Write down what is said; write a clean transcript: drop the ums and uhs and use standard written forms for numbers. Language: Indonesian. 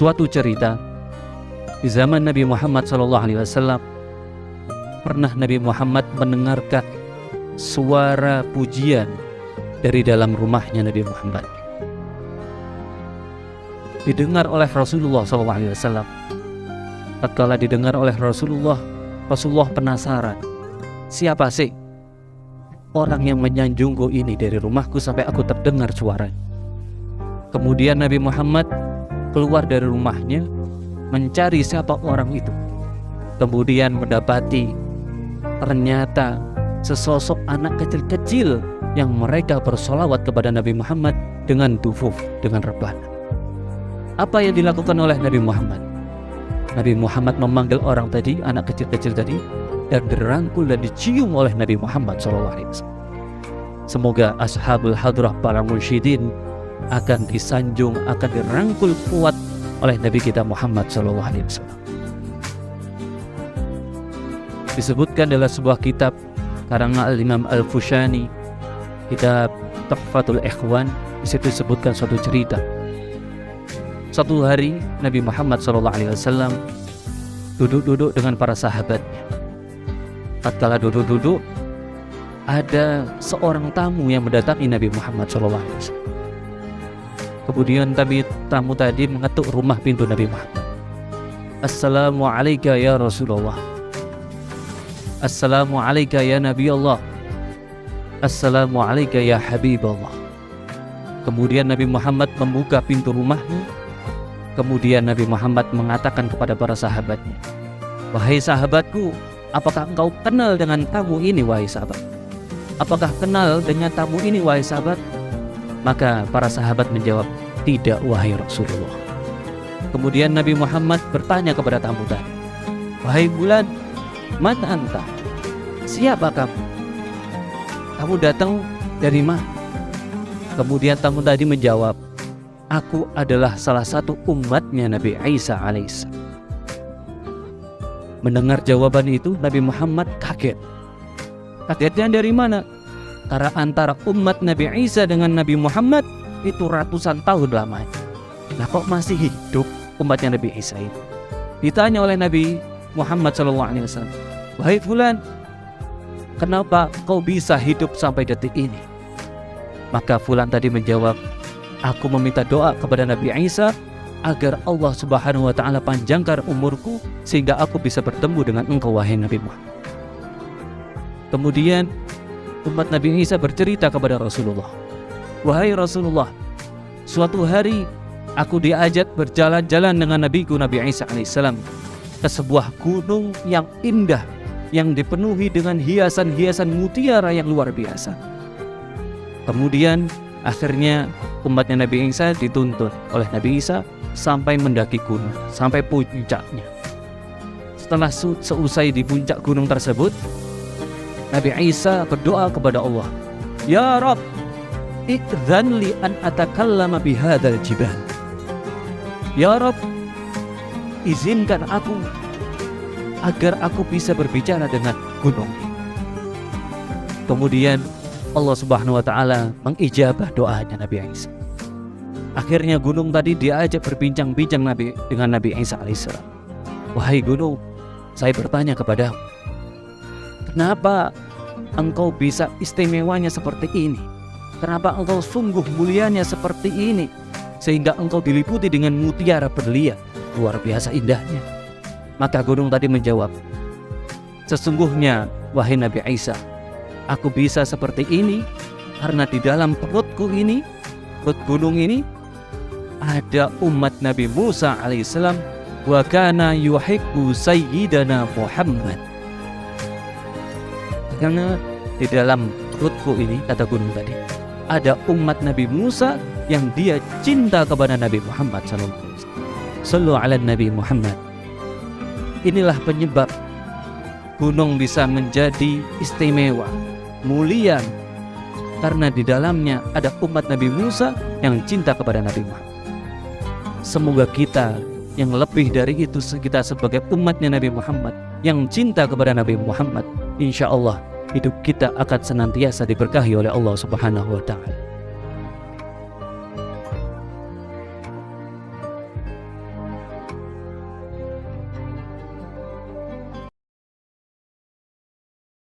suatu cerita di zaman Nabi Muhammad SAW, pernah Nabi Muhammad mendengarkan suara pujian dari dalam rumahnya Nabi Muhammad. Didengar oleh Rasulullah SAW. Tatkala didengar oleh Rasulullah penasaran, siapa sih orang yang menyanjungku ini dari rumahku sampai aku terdengar suaranya. Kemudian Nabi Muhammad keluar dari rumahnya mencari siapa orang itu. Kemudian mendapati ternyata sesosok anak kecil-kecil yang mereka bersolawat kepada Nabi Muhammad dengan dufuf, dengan rebana. Apa yang dilakukan oleh Nabi Muhammad? Nabi Muhammad memanggil orang tadi, anak kecil-kecil tadi, dan dirangkul dan dicium oleh Nabi Muhammad SAW. Semoga ashabul hadrah, para munsyidin, akan disanjung, akan dirangkul kuat oleh Nabi kita Muhammad SAW. Disebutkan dalam sebuah kitab karangan Al-Imam Al-Fushani, kitab Tuhfatul Ikhwan. Di situ disebutkan suatu cerita. Suatu hari Nabi Muhammad SAW duduk-duduk dengan para sahabatnya. Tatkala duduk-duduk, ada seorang tamu yang mendatangi Nabi Muhammad SAW. Kemudian tamu tadi mengetuk rumah pintu Nabi Muhammad. Assalamualaikum ya Rasulullah. Assalamualaikum ya Nabi Allah. Assalamualaikum ya Habibullah. Kemudian Nabi Muhammad membuka pintu rumahnya. Kemudian Nabi Muhammad mengatakan kepada para sahabatnya, wahai sahabatku, apakah engkau kenal dengan tamu ini wahai sahabat? Apakah kenal dengan tamu ini wahai sahabat? Maka para sahabat menjawab, tidak wahai Rasulullah. Kemudian Nabi Muhammad bertanya kepada tamu tadi, wahai bulan, man anta? Siapa kamu? Kamu datang dari mana? Kemudian tamu tadi menjawab, aku adalah salah satu umatnya Nabi Isa alaihissalam. Mendengar jawaban itu, Nabi Muhammad kaget. Kagetnya dari mana? Karena antara umat Nabi Isa dengan Nabi Muhammad itu ratusan tahun lamanya. Nah, kok masih hidup umatnya Nabi Isa itu? Ditanya oleh Nabi Muhammad SAW, wahai fulan, kenapa kau bisa hidup sampai detik ini? Maka fulan tadi menjawab, aku meminta doa kepada Nabi Isa agar Allah Subhanahu wa ta'ala panjangkan umurku sehingga aku bisa bertemu dengan engkau wahai Nabi Muhammad. Kemudian umat Nabi Isa bercerita kepada Rasulullah, wahai Rasulullah, suatu hari aku diajak berjalan-jalan dengan nabiku Nabi Isa alaihissalam ke sebuah gunung yang indah, yang dipenuhi dengan hiasan-hiasan mutiara yang luar biasa. Kemudian akhirnya umatnya Nabi Isa dituntun oleh Nabi Isa sampai mendaki gunung, sampai puncaknya. Setelah seusai di puncak gunung tersebut, Nabi Isa berdoa kepada Allah, ya Rabb, idzan li an atakallama bihadzal jibal. Ya Rabb, izinkan aku agar aku bisa berbicara dengan gunung ini. Kemudian Allah Subhanahu wa ta'ala mengijabah doanya Nabi Isa. Akhirnya gunung tadi diajak berbincang-bincang dengan Nabi Isa alaihissalam. Wahai gunung, saya bertanya kepadamu, kenapa engkau bisa istimewanya seperti ini? Kenapa engkau sungguh mulianya seperti ini? Sehingga engkau diliputi dengan mutiara berlian, luar biasa indahnya. Maka gunung tadi menjawab, sesungguhnya wahai Nabi Isa, aku bisa seperti ini karena di dalam perutku ini, perut gunung ini, ada umat Nabi Musa alaihissalam, wa kana yuhibbu sayyidana Muhammad. Karena di dalam perutku ini, kata gunung tadi, ada umat Nabi Musa yang dia cinta kepada Nabi Muhammad SAW. Sallu ala Nabi Muhammad. Inilah penyebab gunung bisa menjadi istimewa, mulia, karena di dalamnya ada umat Nabi Musa yang cinta kepada Nabi Muhammad. Semoga kita yang lebih dari itu, kita sebagai umatnya Nabi Muhammad yang cinta kepada Nabi Muhammad, insya Allah hidup kita akan senantiasa diberkahi oleh Allah Subhanahu wa ta'ala.